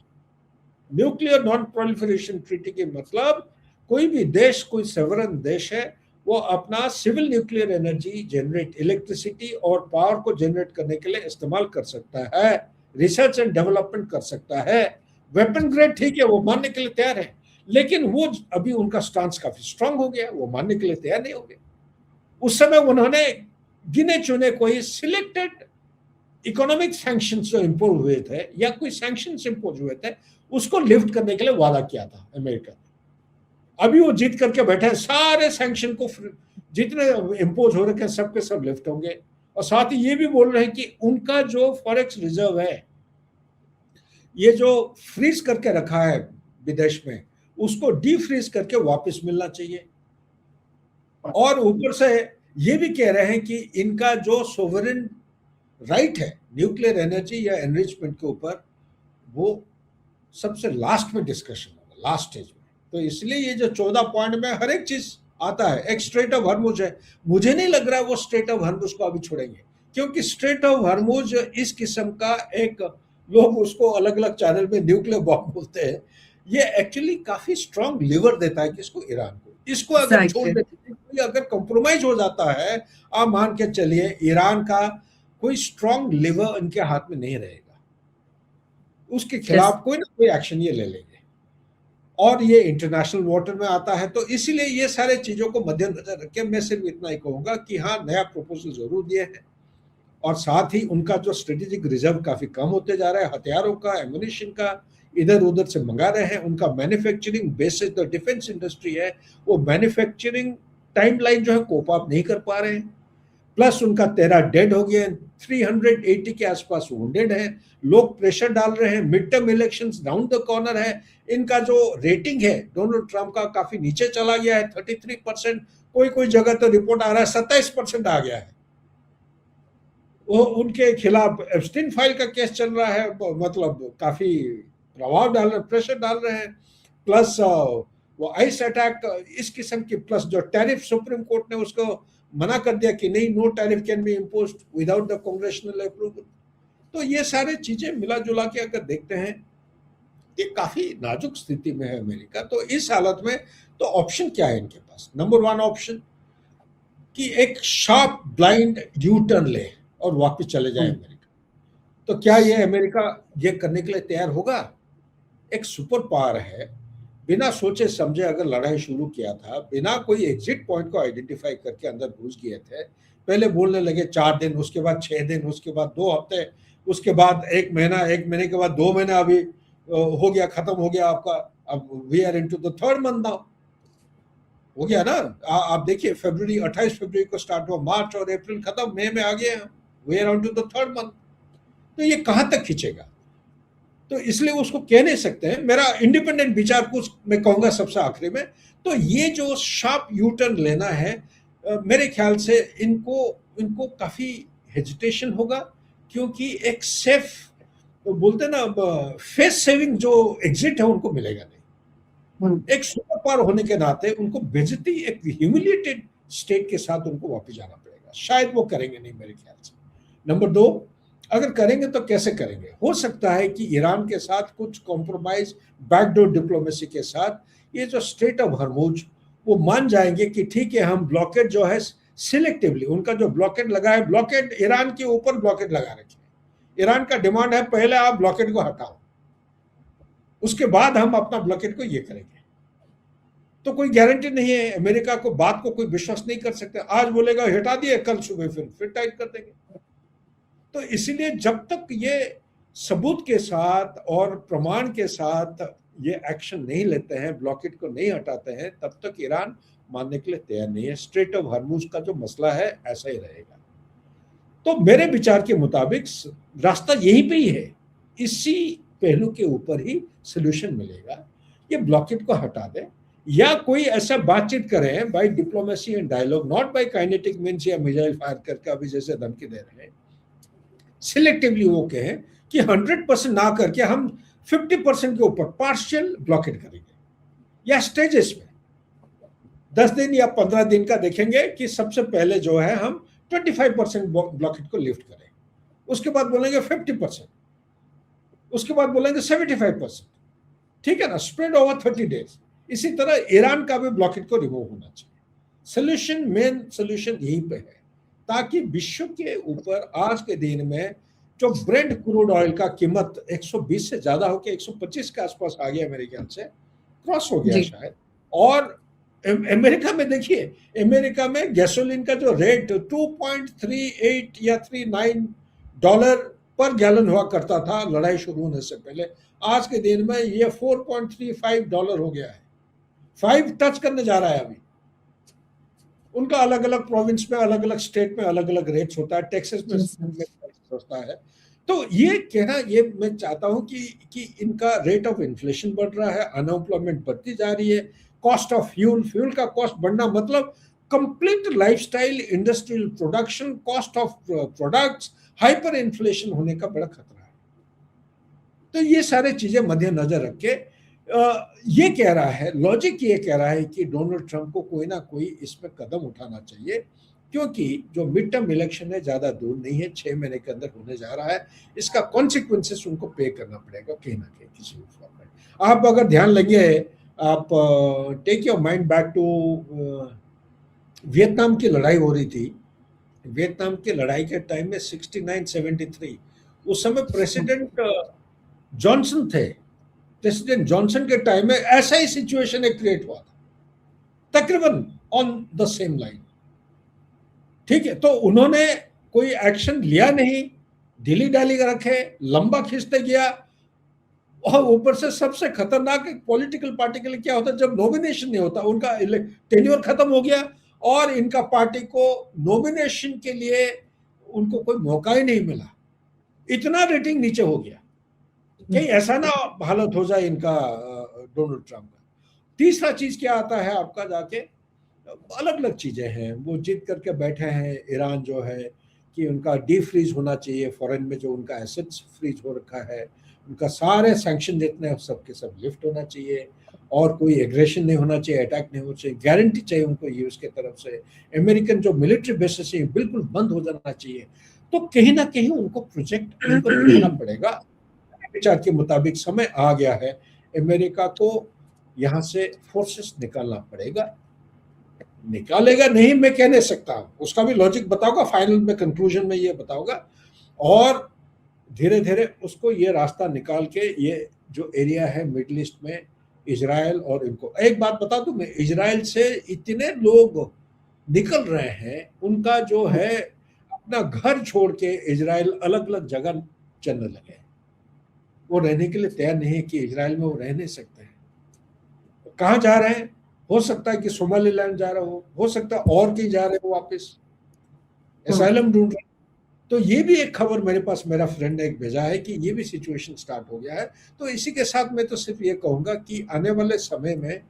Nuclear non proliferation treaty के मतलब कोई भी देश, कोई सोवरेन देश है, वो अपना civil nuclear energy generate, electricity और पावर को जनरेट करने के लिए इस्तेमाल कर सकता है, रिसर्च एंड डेवलपमेंट कर सकता है। वेपन ग्रेड ठीक है, वो मानने के लिए तैयार है, लेकिन वो अभी उनका स्टांस काफी स्ट्रांग हो गया, वो मानने के लिए तैयार नहीं हो गए। उस समय उन्होंने गिने चुने कोई सिलेक्टेड इकोनॉमिक सैंक्शन जो इंपोज हुए थे या कोई सैंक्शन इंपोज हुए थे उसको लिफ्ट करने के लिए वादा किया था अमेरिका ने। अभी वो जीत करके बैठे हैं, सारे सैंक्शन को जितने इंपोज हो रखे हैं सबके सब लिफ्ट होंगे। और साथ ही ये भी बोल रहे हैं कि उनका जो फॉरेक्स रिजर्व है, ये जो फ्रीज करके रखा है विदेश में, उसको डीफ्रीज करके वापस मिलना चाहिए। और ऊपर से ये भी कह रहे हैं कि इनका जो सोवरेन राइट है न्यूक्लियर एनर्जी या एनरिचमेंट के ऊपर, वो सबसे लास्ट में डिस्कशन होगा, लास्ट स्टेज में। तो इसलिए ये जो 14 पॉइंट में हर एक चीज आता है। एक स्ट्रेट ऑफ हर्मुज है, मुझे नहीं लग रहा है वो स्ट्रेट ऑफ हर्मुज को अभी छोड़ेंगे, क्योंकि स्ट्रेट ऑफ हर्मुज इस किस्म का एक, लोग उसको अलग अलग चैनल में न्यूक्लियर बॉम्ब बोलते हैं, ये एक्चुअली काफी स्ट्रांग लिवर देता है किसको, ईरान को। इसको अगर छोड़ देते, कोई अगर कंप्रोमाइज हो जाता है, आप मान के चलिए ईरान का कोई स्ट्रांग लिवर इनके हाथ में नहीं रहेगा, उसके खिलाफ कोई ना कोई एक्शन ये ले लेंगे। और ये इंटरनेशनल वाटर में आता है, तो इसीलिए ये सारे चीजों को मद्देनजर रख के मैं सिर्फ इतना ही कहूंगा कि हाँ, नया प्रपोजल जरूर दिए हैं, और साथ ही उनका जो स्ट्रेटेजिक रिजर्व काफी कम होते जा रहा है, हथियारों का, एम्युनिशन का, इधर उधर से मंगा रहे हैं। उनका मैन्युफैक्चरिंग बेसिस जो डिफेंस इंडस्ट्री है, वो मैन्युफैक्चरिंग टाइमलाइन जो है कोप अप नहीं कर पा रहे हैं। प्लस उनका 13 डेड हो गया, 380 के आसपास वुंडेड है। लोग प्रेशर डाल रहे हैं, mid term elections round the corner है। इनका जो रेटिंग है डोनाल्ड ट्रंप का काफी नीचे चला गया है, 33%, कोई जगह तो रिपोर्ट आ रहा है 27% आ गया है। वो उनके खिलाफ एब्स्टीन फाइल का केस चल रहा है, मतलब काफी प्रभाव डाल रहे, प्रेशर डाल रहे हैं। प्लस वो आइस अटैक, इस किस्म की, प्लस जो टैरिफ सुप्रीम कोर्ट ने उसको मना कर दिया कि नहीं, no tariff can be imposed without the congressional approval. तो ये सारे चीजें मिला जुला के अगर देखते हैं, ये काफी नाजुक स्थिति में है अमेरिका। तो इस हालत में तो ऑप्शन क्या है इनके पास? नंबर 1 ऑप्शन कि एक शार्प ब्लाइंड यू टर्न ले और वापस चले जाए अमेरिका। तो क्या ये अमेरिका ये करने के लिए तैयार होगा? एक सुपर पावर है, बिना सोचे समझे अगर लड़ाई शुरू किया था, बिना कोई एग्जिट पॉइंट को आइडेंटिफाई करके अंदर घुस गए थे। पहले बोलने लगे 4 दिन, उसके बाद 6 दिन, उसके बाद 2 हफ्ते, उसके बाद 1 महीना, 1 महीने के बाद 2 महीने, अभी हो गया, खत्म हो गया आपका। अब we are into the 3rd month now, हो गया ना। आप देखिए, फरवरी 28 फरवरी को स्टार्ट हुआ, मार्च और अप्रैल खत्म, मई में आ गए हैं, we are on to the 3rd month. तो ये कहाँ तक खींचेगा? तो इसलिए उसको कह नहीं सकते हैं। मेरा इंडिपेंडेंट विचार कुछ मैं कहूंगा सबसे आखिरी में, तो ये जो शार्प यू टर्न लेना है, मेरे ख्याल से इनको इनको काफी हेजिटेशन होगा, क्योंकि एक सेफ, तो बोलते ना, फेस सेविंग जो एग्जिट है उनको मिलेगा नहीं। एक सुपर पावर होने के नाते उनको बेइज्जती, एक ह्यूमिलिएटेड स्टेट के साथ उनको वापस जाना पड़ेगा। शायद वो करेंगे नहीं मेरे ख्याल से। नंबर दो, अगर करेंगे तो कैसे करेंगे? हो सकता है कि ईरान के साथ कुछ कॉम्प्रोमाइज, बैकडोर डिप्लोमेसी के साथ ये जो स्ट्रेट ऑफ हरमुज, वो मान जाएंगे कि ठीक है, हम ब्लॉकेड जो है सिलेक्टिवली, उनका जो ब्लॉकेड लगा है, ब्लॉकेड ईरान के ऊपर ब्लॉकेड लगा रखे। ईरान का डिमांड है पहले आप ब्लॉकेड को हटाओ, उसके बाद हम अपना ब्लॉकेड को ये करेंगे। तो कोई गारंटी नहीं है, अमेरिका को बात को कोई विश्वास नहीं कर सकते। आज बोलेगा हटा दिए, कल सुबह फिर टाइट कर देंगे। तो इसीलिए जब तक ये सबूत के साथ और प्रमाण के साथ ये एक्शन नहीं लेते हैं, ब्लॉकेट को नहीं हटाते हैं, तब तक ईरान मानने के लिए तैयार नहीं है। स्ट्रेट ऑफ हरमुज का जो मसला है ऐसा ही रहेगा। तो मेरे विचार के मुताबिक रास्ता यहीं पे ही है, इसी पहलू के ऊपर ही सोल्यूशन मिलेगा। ये ब्लॉकेट को हटा दें, या कोई ऐसा बातचीत करें by diplomacy and dialogue, not by kinetic means या मिसाइल फायर करके अभी जैसे धमकी दे रहे हैं। सिलेक्टिवली वो कहें कि 100% ना करके हम 50% के ऊपर पार्शियल ब्लॉकेट करेंगे, या स्टेजेस में 10 दिन या 15 दिन का देखेंगे कि सबसे पहले जो है हम 25% ब्लॉकेट को लिफ्ट करें, उसके बाद बोलेंगे 50%, उसके बाद बोलेंगे 75%। ठीक है ना, स्प्रेड ओवर 30 डेज। इसी तरह ईरान का भी ब्लॉकेट को रिमूव होना चाहिए। सोल्यूशन, मेन सोल्यूशन यहीं पे है, ताकि विश्व के ऊपर आज के दिन में जो ब्रेंट क्रूड ऑयल का कीमत 120 से ज्यादा होकर 125 के आसपास आ गया, मेरे ख्याल से क्रॉस हो गया शायद। और अमेरिका में देखिए, अमेरिका में गैसोलीन का जो रेट 2.38 या 39 डॉलर पर गैलन हुआ करता था लड़ाई शुरू होने से पहले, आज के दिन में ये 4.35 डॉलर हो गया है। 5 टच करने जा रहा है अभी। उनका अलग अलग प्रोविंस में, अलग अलग स्टेट में अलग अलग रेट्स होता है। टेक्सास में सस्ता है। तो ये कहना, ये मैं चाहता हूं कि इनका रेट ऑफ इन्फ्लेशन बढ़ रहा है, अनएम्प्लॉयमेंट बढ़ती जा रही है, कॉस्ट ऑफ फ्यूल का कॉस्ट बढ़ना, मतलब complete lifestyle, industrial production, cost of products, hyper inflation होने का बड़ा खतरा है। तो ये सारे चीजें मद्देनजर रख के ये कह रहा है, लॉजिक ये कह रहा है कि डोनाल्ड ट्रंप को कोई ना कोई इसमें कदम उठाना चाहिए, क्योंकि जो मिड टर्म इलेक्शन है ज्यादा दूर नहीं है, 6 महीने के अंदर होने जा रहा है। इसका कॉन्सिक्वेंसेस उनको पे करना पड़ेगा कहीं ना कहीं, किसी भी फॉर्म में। आप अगर ध्यान लगे, आप take your mind back to Vietnam की लड़ाई हो रही थी। वियतनाम की लड़ाई के टाइम में 69-73, उस समय प्रेसिडेंट जॉनसन थे। प्रेसिडेंट जॉनसन के टाइम में ऐसा ही सिचुएशन एक क्रिएट हुआ था, तकरीबन ऑन द सेम लाइन। ठीक है, तो उन्होंने कोई एक्शन लिया नहीं, ढीली डाली रखे, लंबा खींचते गया। और ऊपर से सबसे खतरनाक पॉलिटिकल पार्टी के लिए क्या होता है, जब नॉमिनेशन नहीं होता, उनका टेन्योर खत्म हो गया और इनका पार्टी को नॉमिनेशन के लिए उनको कोई मौका ही नहीं मिला, इतना रेटिंग नीचे हो गया। कहीं ऐसा ना हालत हो जाए इनका डोनाल्ड ट्रंप का। तीसरा चीज क्या आता है आपका, जाके अलग अलग चीजें हैं, वो जिद करके बैठे हैं ईरान जो है कि उनका डी फ्रीज होना चाहिए, फॉरेन में जो उनका एसेट्स फ्रीज हो रखा है, उनका सारे सैंक्शन जितने सब के सब लिफ्ट होना चाहिए, और कोई एग्रेशन नहीं होना चाहिए, अटैक नहीं होना चाहिए, गारंटी चाहिए उनको यूएस की तरफ से। अमेरिकन जो मिलिट्री बेसिस है बिल्कुल बंद हो जाना चाहिए। तो कहीं ना कहीं उनको प्रोजेक्ट दिखाना पड़ेगा। विचार के मुताबिक समय आ गया है, अमेरिका को यहां से फोर्सेस निकालना पड़ेगा। निकालेगा नहीं मैं कह नहीं सकता, उसका भी लॉजिक बताऊंगा, फाइनल में कंक्लूजन में ये बताऊंगा। और धीरे धीरे उसको ये रास्ता निकाल के, ये जो एरिया है मिडिल ईस्ट में, इजराइल और इनको एक बात बता दूं मैं, इजराइल से इतने लोग निकल रहे हैं, उनका जो है अपना घर छोड़ के इजराइल अलग अलग जगह चलने लगे। वो रहने के लिए तैयार नहीं है कि इजराइल में वो रह नहीं सकते हैं। कहाँ जा रहे हैं? हो सकता है कि सोमालीलैंड जा रहे हो सकता है और कहीं जा रहे हो वापस, एसाइलम ढूंढ रहे। तो ये भी एक खबर मेरे पास, मेरा फ्रेंड ने एक भेजा है कि ये भी सिचुएशन स्टार्ट हो गया है। तो इसी के साथ मैं तो सिर्फ ये कहूंगा कि आने वाले समय में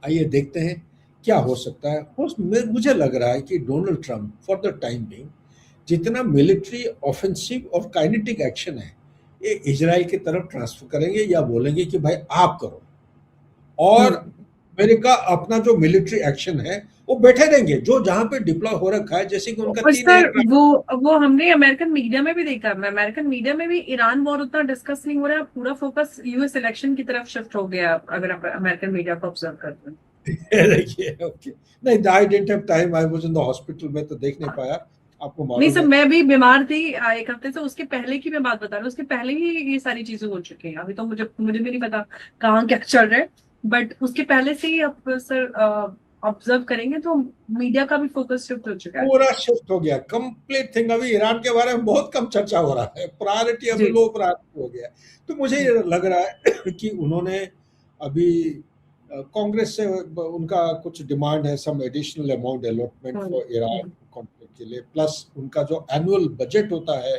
आइए देखते हैं क्या हो सकता है? मुझे लग रहा है कि Donald Trump for the time being जितना मिलिट्री ऑफेंसिव और काइनेटिक एक्शन है, ये इजराइल की तरफ ट्रांसफर करेंगे या बोलेंगे कि भाई आप करो, और हम्म। अमेरिका अपना जो मिलिट्री एक्शन है वो बैठे रहेंगे, जो जहां पे डिप्लॉय हो रखा है, जैसे कि उनका और 3 सर एयरक्राफ्ट। वो हमने अमेरिकन मीडिया में भी देखा, अमेरिकन मीडिया में भी ईरान वॉर उतना डिस्कस नहीं हो रहा है, पूरा फोकस यूएस इलेक्शन की तरफ शिफ्ट हो गया, अगर आप अमेरिकन मीडिया को ऑब्जर्व करते हैं। देखिए, ओके, नहीं, I didn't have time, I was in the hospital में, तो देख नहीं पाया, आपको नहीं मालूम सर, है। मैं भी बीमार थी एक हफ्ते से, उसके पहले की मैं बात बता रही हूँ, उसके पहले ही ये सारी चीजें हो चुकी हैं, अभी तो मुझे मुझे भी नहीं पता कहाँ क्या चल रहा है, बट उसके पहले से ही अब सर ऑब्जर्व करेंगे तो मीडिया का भी फोकस शिफ्ट हो चुका है। पूरा शिफ्ट हो गया, कंप्लीट थिंग। अभी ईरान के बारे में बहुत कम चर्चा हो रहा है, प्रायोरिटी अभी जी। लो प्रायोरिटी हो गया है। तो मुझे ये लग रहा है कि उन्होंने अभी कांग्रेस से उनका कुछ डिमांड है, some additional amount allotment hmm. For Iran hmm. Conflict के लिए, प्लस उनका जो एनुअल बजट होता है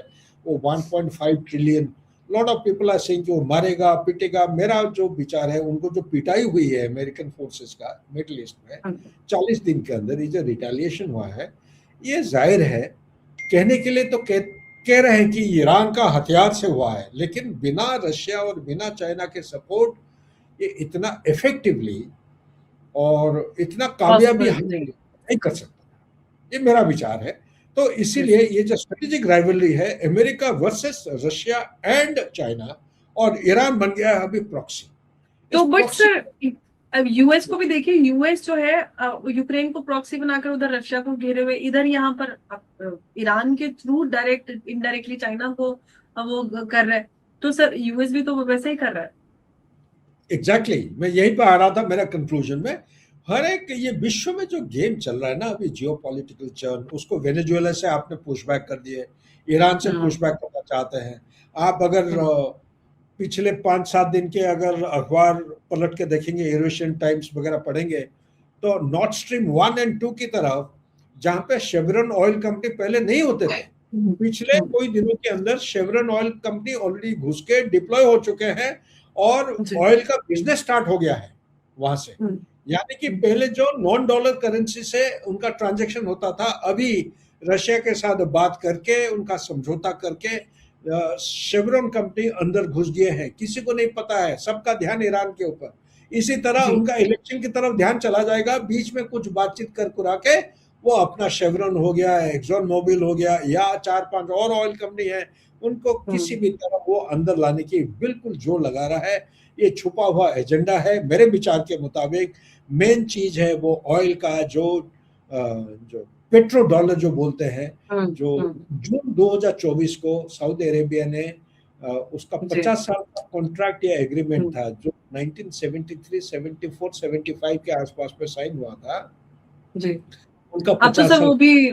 वो 1.5 trillion. Lot of people are saying कि वो मारेगा पीटेगा। मेरा जो विचार है, उनको जो पिटाई हुई है अमेरिकन फोर्सेस का मिडिल ईस्ट में हम्म। 40 दिन के अंदर, ये जो रिटेलिएशन हुआ है, ये जाहिर है, कहने के लिए तो कह रहे हैं कि ईरान का हथियार से हुआ है, लेकिन बिना रशिया और बिना चाइना के सपोर्ट ये इतना इफेक्टिवली और इतना कामयाबी पॉसिबल नहीं। हासिल नहीं कर सकता। ये मेरा विचार है। तो यस। इसीलिए ये जो स्ट्रेटेजिक राइवलरी है America versus Russia and China, और ईरान बन गया है अभी प्रॉक्सी। इस तो बट प्रॉक्सी सर अब यूएस को भी देखिए, यूएस जो है यूक्रेन को प्रॉक्सी बनाकर उधर रशिया को घेरे हुए, इधर यहाँ पर ईरान के थ्रू डायरेक्ट इनडायरेक्टली चाइना को वो कर रहा है, तो सर यूएस भी तो वैसे ही कर रहा है। एग्जैक्टली exactly, मैं यहीं पर आ रहा था मेरा कंक्लूजन में। हर एक ये विश्व में जो गेम चल रहा है ना अभी, जियो पॉलिटिकल चर्न, उसको वेनेजुएला से आपने पुशबैक कर दिए, ईरान से हम्म। पुशबैक करना चाहते हैं। आप अगर हम्म। पिछले 5-7 दिन के अगर अखबार पलट के देखेंगे, यूरोशियन टाइम्स वगैरह पढ़ेंगे, तो नॉर्थ स्ट्रीम 1 और 2 की तरफ, जहां पे शेवरन ऑयल कंपनी पहले नहीं होते थे, हम्म। पिछले हम्म। कोई दिनों के अंदर शेवरन ऑयल कंपनी ऑलरेडी घुस के डिप्लॉय हो चुके हैं, और जी। ऑयल का बिजनेस स्टार्ट हो गया है वहां से। हम्म। यानी कि हम्म। पहले जो नॉन डॉलर करेंसी से उनका ट्रांजैक्शन होता था, अभी रशिया के साथ बात करके उनका समझौता करके शेवरॉन कंपनी अंदर घुस गए हैं, किसी को नहीं पता है, सबका ध्यान ईरान के ऊपर। इसी तरह जी। उनका इलेक्शन की तरफ ध्यान चला जाएगा, बीच में कुछ बातचीत कर कुरा के वो अपना शेवरॉन हो गया, एक्सॉन मोबिल हो गया, या 4-5 और ऑयल कंपनी है, उनको किसी हम्म। भी तरह वो अंदर लाने की बिल्कुल जोर लगा रहा है। ये छुपा हुआ एजेंडा है मेरे विचार के मुताबिक। मेन चीज है वो ऑयल का जो पेट्रो डॉलर जो बोलते हैं, हम्म। जो हम्म। जून 2024 को सऊदी अरेबिया ने उसका जी। 50 साल का कॉन्ट्रैक्ट या एग्रीमेंट हम्म। था, जो 1973, 74, 75 के आसपास में साइन हुआ था। जी। उनका अब तो 50 सर साल वो भी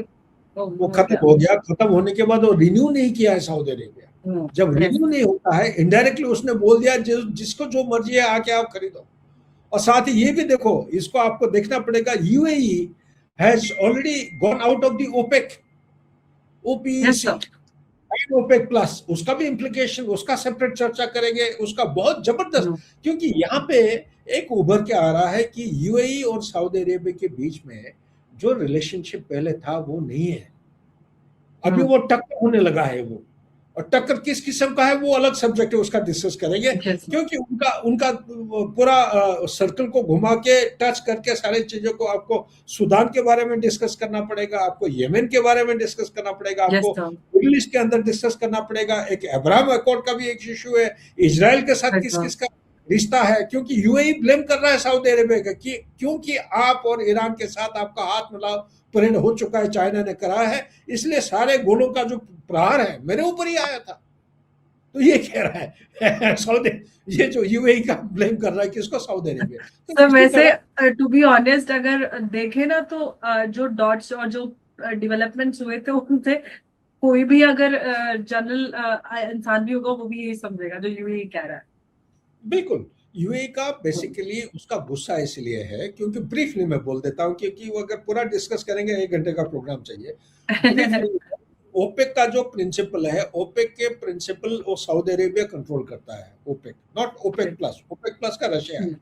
वो हो खत्म गया। हो गया। खत्म होने के बाद वो रिन्यू नहीं किया है सऊदी अरेबिया। जब यस। रिन्यू नहीं होता है, इनडायरेक्टली उसने बोल दिया जिसको जो मर्जी है आके आप खरीदो। और साथ ही ये भी देखो, इसको आपको देखना पड़ेगा, UAE has already gone out of the OPEC, yes OPEC sir. And OPEC plus. उसका भी इम्प्लीकेशन, उसका सेपरेट चर्चा करेंगे, उसका बहुत जबरदस्त। हम्म। क्योंकि यहाँ पे एक उभर के आ रहा है कि यूएई और सऊदी अरेबिया के बीच में जो रिलेशनशिप पहले था वो नहीं है, अभी हम्म। वो टक्कर होने लगा है वो। और टक्कर किस किस्म का है वो अलग सब्जेक्ट है, उसका डिस्कस करेंगे। यस। क्योंकि उनका उनका पूरा सर्कल को घुमा के टच करके सारी चीजों को आपको सूडान के बारे में डिस्कस करना पड़ेगा, आपको यमन के बारे में डिस्कस करना पड़ेगा, यस आपको सर। मिडिल ईस्ट के अंदर डिस्कस करना पड़ेगा। एक अब्राहम अकॉर्ड का भी एक इशू है, इजराइल के साथ यस किस सर। किस का रिश्ता है। क्योंकि यूएई ब्लेम कर रहा है सऊदी अरेबिया का कि क्योंकि आप और ईरान के साथ आपका हाथ मिलाव परेड हो चुका है, चाइना ने करा है, इसलिए सारे गोलों का जो प्रहार है मेरे ऊपर ही आया था। तो ये कह रहा है सऊदी, ये जो यूएई का ब्लेम कर रहा है किसको, सऊदी अरेबिया। तो सर किसी वैसे तरह टू बी ऑनेस्ट अगर देखें ना तो जो डॉट्स और जो डेवलपमेंट्स हुए थे उनसे कोई भी अगर जनरल इंसान भी होगा वो भी यही समझेगा जो यूएई कह रहा बिल्कुल, यूएई का बेसिकली उसका गुस्सा इसलिए है, क्योंकि ब्रीफली मैं बोल देता हूँ, क्योंकि वो अगर पूरा डिस्कस करेंगे 1 घंटे का प्रोग्राम चाहिए। है। ब्रीफली, ओपेक का जो प्रिंसिपल है, ओपेक के प्रिंसिपल वो सऊदी अरेबिया कंट्रोल करता है। OPEC, not OPEC plus, OPEC plus का रशिया है।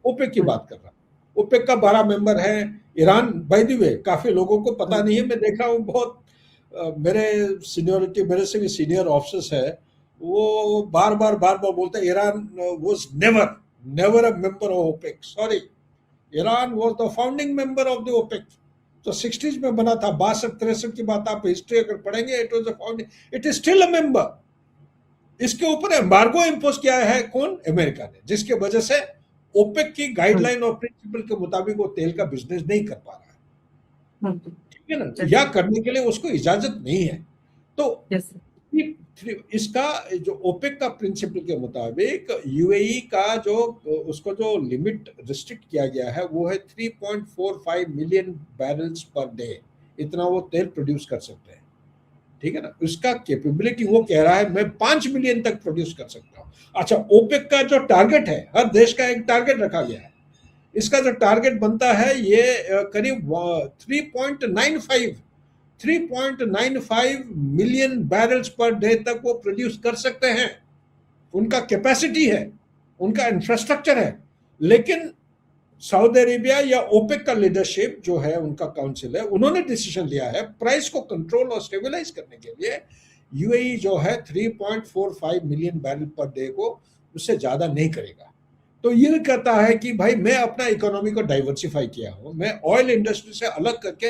ओपेक की बात कर रहा हूँ। ओपेक का 12 मेंबर है ईरान। बाय द वे काफी लोगों को पता नहीं है, मैं देखा हूँ बहुत मेरे सीनियरिटी, मेरे से भी सीनियर ऑफिसर्स है, वो बार बार बोलते हैं Iran was never never a member of OPEC. Sorry, Iran was the founding member of the OPEC. तो 60s में बना था, 62-63 की बात आप हिस्ट्री अगर पढ़ेंगे, it was the founding, it is still a member. इसके ऊपर एम्बार्गो इम्पोज किया है कौन? अमेरिका ने, जिसके वजह से ओपेक की गाइडलाइन और प्रिंसिपल के मुताबिक वो तेल का बिजनेस नहीं कर पा रहा है, ठीक है ना, या करने के लिए उसको इजाजत नहीं है। तो इसका जो ओपेक का प्रिंसिपल के मुताबिक यूएई का जो उसको जो लिमिट रिस्ट्रिक्ट किया गया है वो है 3.45 मिलियन बैरल्स पर डे, इतना वो तेल प्रोड्यूस कर सकते हैं, ठीक है ना। उसका कैपेबिलिटी वो कह रहा है मैं 5 मिलियन तक प्रोड्यूस कर सकता हूँ। अच्छा, ओपेक का जो टारगेट है, हर देश का एक टारगेट रखा गया है, इसका जो टारगेट बनता है ये करीब 3.95 मिलियन बैरल्स पर डे तक वो प्रोड्यूस कर सकते हैं। उनका कैपेसिटी है, उनका इंफ्रास्ट्रक्चर है। लेकिन सऊदी अरेबिया या ओपेक का लीडरशिप जो है, उनका काउंसिल है, उन्होंने डिसीजन लिया है प्राइस को कंट्रोल और स्टेबलाइज करने के लिए यूएई जो है 3.45 मिलियन बैरल पर डे को उससे ज्यादा नहीं करेगा। तो ये कहता है कि भाई मैं अपना इकोनॉमी को डाइवर्सिफाई किया हूं, मैं ऑयल इंडस्ट्री से अलग करके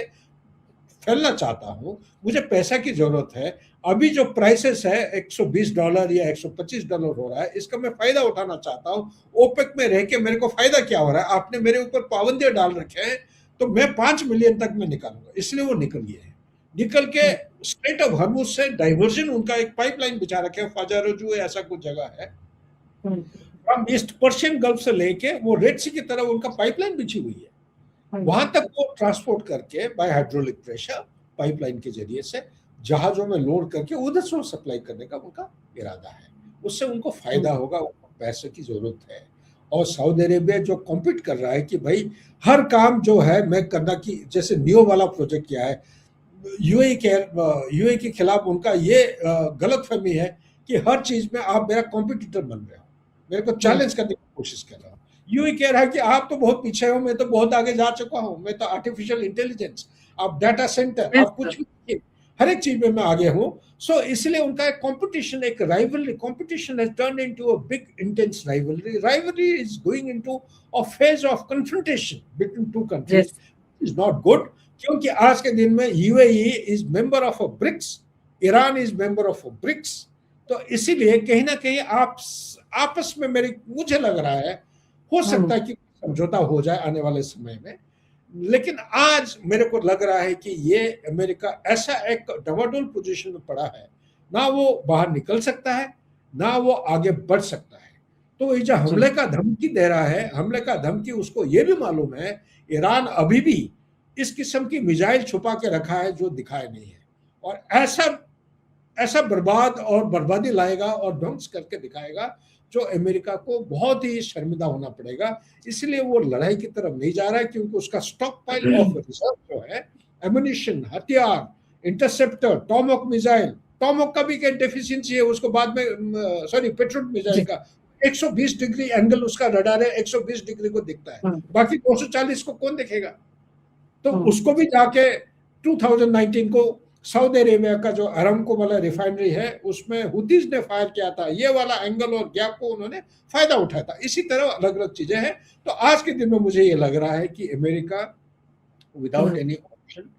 फैलना चाहता हूं, मुझे पैसा की जरूरत है। अभी जो प्राइसेस है $120 या $125 हो रहा है, इसका मैं फायदा उठाना चाहता हूं। ओपेक में रह के मेरे को फायदा क्या हो रहा है? आपने मेरे ऊपर पाबंदियां डाल रखे हैं, तो मैं 5 मिलियन तक मैं निकालूंगा। इसलिए वो निकल गए हैं। निकल के स्ट्रेट ऑफ हॉर्मुज से डाइवर्जन, उनका एक पाइपलाइन बिछा रखे हैं, फाजारजू ऐसा कुछ जगह है, फ्रॉम ईस्ट पर्शियन गल्फ से लेके वो रेड सी की तरफ उनका पाइपलाइन बिछी हुई है। वहां तक वो ट्रांसपोर्ट करके बाय हाइड्रोलिक प्रेशर पाइपलाइन के जरिए से जहाजों में लोड करके उधर से सप्लाई करने का उनका इरादा है। उससे उनको फायदा होगा, उनको पैसे की जरूरत है। और सऊदी अरेबिया जो कॉम्पीट कर रहा है कि भाई हर काम जो है मैं करना की, जैसे नियो वाला प्रोजेक्ट किया है, यूएई के खिलाफ उनका ये गलत फहमी है कि हर चीज में आप मेरा कॉम्पिटिटर बन रहे हो, मेरे को चैलेंज करने की कोशिश कर रहा हूँ। यूएई कह रहा है कि आप तो बहुत पीछे हो, मैं तो बहुत आगे जा चुका हूँ, मैं तो आर्टिफिशियल इंटेलिजेंस, आप डाटा सेंटर, आप कुछ भी, हर एक चीज में मैं आगे हूँ। सो इसलिए उनका एक कंपटीशन, एक rivalry, competition has turned into a big intense rivalry. Rivalry is going into a phase of confrontation between two countries, is not good. क्योंकि आज के दिन में UAE is member of a BRICS, Iran is member of a BRICS. तो इसीलिए कहीं ना कहीं आप आपस में मुझे लग रहा है हो सकता है कि समझौता हो जाए आने वाले समय में। लेकिन आज मेरे को लग रहा है कि ये अमेरिका ऐसा एक डवाडोल पोजीशन में पड़ा है, ना वो बाहर निकल सकता है, ना वो आगे बढ़ सकता है। तो ये जो हमले का धमकी दे रहा है, हमले का धमकी उसको ये भी मालूम है ईरान अभी भी इस किस्म की मिसाइल छुपा के रखा है जो दिखाए नहीं है, और ऐसा बर्बाद और बर्बादी लाएगा और ध्वंस करके दिखाएगा जो अमेरिका को बहुत ही शर्मिंदा होना पड़ेगा। इसलिए वो लड़ाई की तरफ नहीं जा रहा है, क्योंकि उसका स्टॉक पाइल ऑफ रिजर्व जो है, एम्युनिशन, हथियार, इंटरसेप्टर, टॉमहॉक मिसाइल, टॉमहॉक का भी क्या डेफिशिएंसी है उसको बाद में, सॉरी पेट्रोल मिसाइल का 120 डिग्री एंगल उसका रडार है, 120 डिग्री को दिखता है, बाकी 240 को कौन देखेगा? तो उसको भी जाके 2019 को सऊदी अरेबिया का जो अरामको वाला रिफाइनरी है उसमें हुतीज ने फायर किया था, ये वाला एंगल और गैप को उन्होंने फायदा उठाया था। इसी तरह अलग अलग चीजें हैं। तो आज के दिन में मुझे ये लग रहा है कि अमेरिका विदाउट एनी ऑप्शन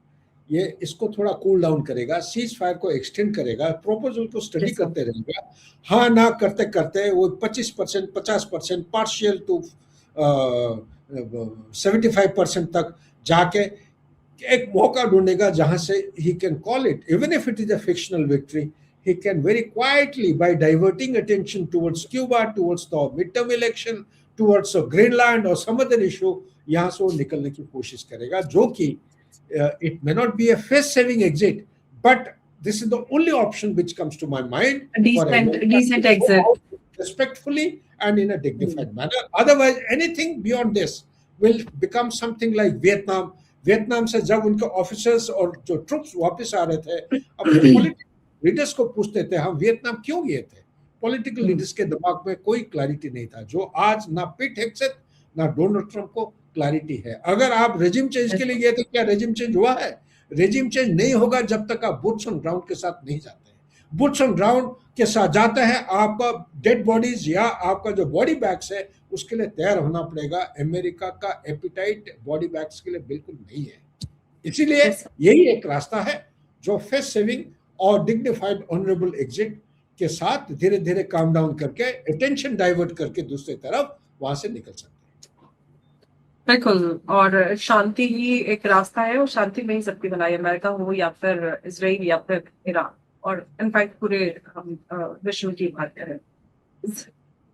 ये इसको थोड़ा कूल डाउन करेगा, सीज फायर को एक्सटेंड करेगा, प्रोपोजल को स्टडी करते रहेगा। हाँ ना करते करते वो 25%, 50%, पार्शियल टू 75% तक जाके एक मौका ढूंढेगा जहां से he can call it, even if it is a fictional victory, he can very quietly, by diverting attention towards Cuba, towards the midterm election, towards Greenland or some other issue, यहाँ से वो निकलने की कोशिश करेगा, जो कि it may not be a face-saving exit, but this is the only option which comes to my mind. A decent exit, respectfully and in a dignified manner. Otherwise, anything beyond this will become something like Vietnam. Vietnam से जब उनके officers और जो troops वापस आ रहे थे, अपने political leaders को पूछते थे हम वियतनाम क्यों गए थे। पॉलिटिकल लीडर्स के दिमाग में कोई क्लैरिटी नहीं था, जो आज ना पीट हेग्सेथ ना डोनाल्ड ट्रंप को क्लैरिटी है। अगर आप रेजिम चेंज के लिए गए तो क्या रेजिम चेंज हुआ है? रेजिम चेंज नहीं होगा जब तक आप बूट्स ऑन ग्राउंड के साथ नहीं जाते हैं। बूट्स ऑन ग्राउंड के साथ जाते हैं, आपका डेड बॉडीज या आपका जो बॉडी बैग्स है उसके लिए तैयार होना पड़ेगा। अमेरिका का एपिटाइट बॉडी बैग्स के लिए बिल्कुल नहीं है। इसीलिए Yes. यही एक रास्ता है जो फेस सेविंग और डिग्निफाइड ऑनरेबल एग्जिट के साथ धीरे धीरे काम डाउन करके अटेंशन डाइवर्ट करके दूसरी तरफ वहां से निकल सकते हैं। बिल्कुल, और शांति ही एक रास्ता है और शांति में ही सबकी भलाई, अमेरिका हो या फिर इसराइल या फिर ईरान और इनफैक्ट पूरे हम विश्व की बात करें।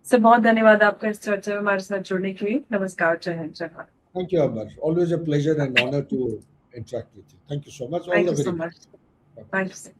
से बहुत धन्यवाद आपका इस चर्चा में हमारे साथ जुड़ने के लिए। नमस्कार, जय हिंद, जय Bharat. Thank you, Amar. Always a pleasure and honor to interact with you. Thank you so much. All thank the you so very much. best. Thank you.